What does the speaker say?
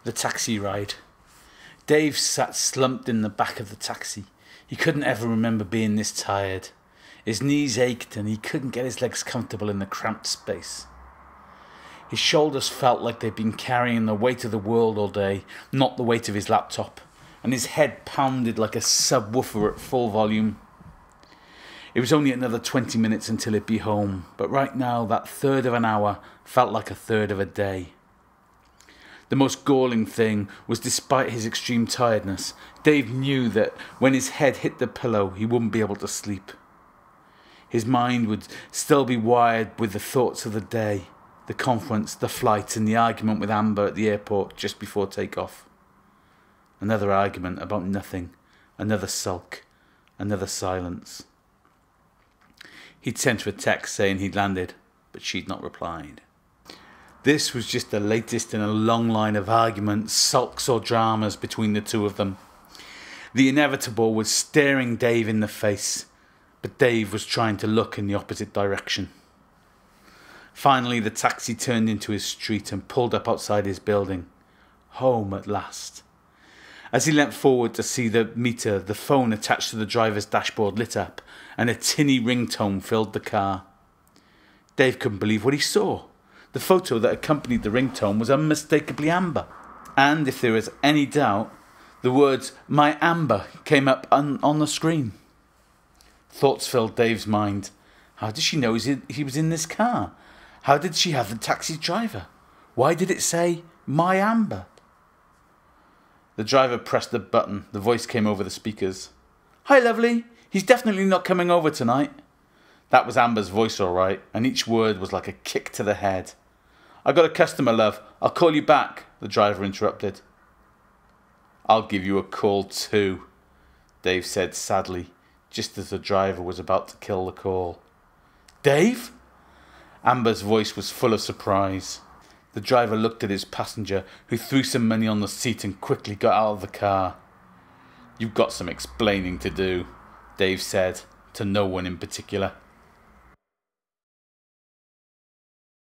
The taxi ride. Dave sat slumped in the back of the taxi. He couldn't ever remember being this tired. His knees ached and he couldn't get his legs comfortable in the cramped space. His shoulders felt like they'd been carrying the weight of the world all day, not the weight of his laptop, and his head pounded like a subwoofer at full volume. It was only another 20 minutes until he'd be home, but right now that third of an hour felt like a third of a day. The most galling thing was, despite his extreme tiredness, Dave knew that when his head hit the pillow, he wouldn't be able to sleep. His mind would still be wired with the thoughts of the day, the conference, the flight, and the argument with Amber at the airport just before takeoff. Another argument about nothing, another sulk, another silence. He'd sent her a text saying he'd landed, but she'd not replied. This was just the latest in a long line of arguments, sulks or dramas between the two of them. The inevitable was staring Dave in the face, but Dave was trying to look in the opposite direction. Finally, the taxi turned into his street and pulled up outside his building. Home at last. As he leant forward to see the meter, the phone attached to the driver's dashboard lit up, and a tinny ringtone filled the car. Dave couldn't believe what he saw. The photo that accompanied the ringtone was unmistakably Amber. And if there was any doubt, the words, "My Amber," came up on the screen. Thoughts filled Dave's mind. How did she know he was in this car? How did she have the taxi driver? Why did it say, "My Amber"? The driver pressed the button. The voice came over the speakers. "Hi, lovely. He's definitely not coming over tonight." That was Amber's voice, all right, and each word was like a kick to the head. "I got a customer, love. I'll call you back," the driver interrupted. "I'll give you a call too," Dave said sadly, just as the driver was about to kill the call. "Dave?" Amber's voice was full of surprise. The driver looked at his passenger, who threw some money on the seat and quickly got out of the car. "You've got some explaining to do," Dave said, to no one in particular.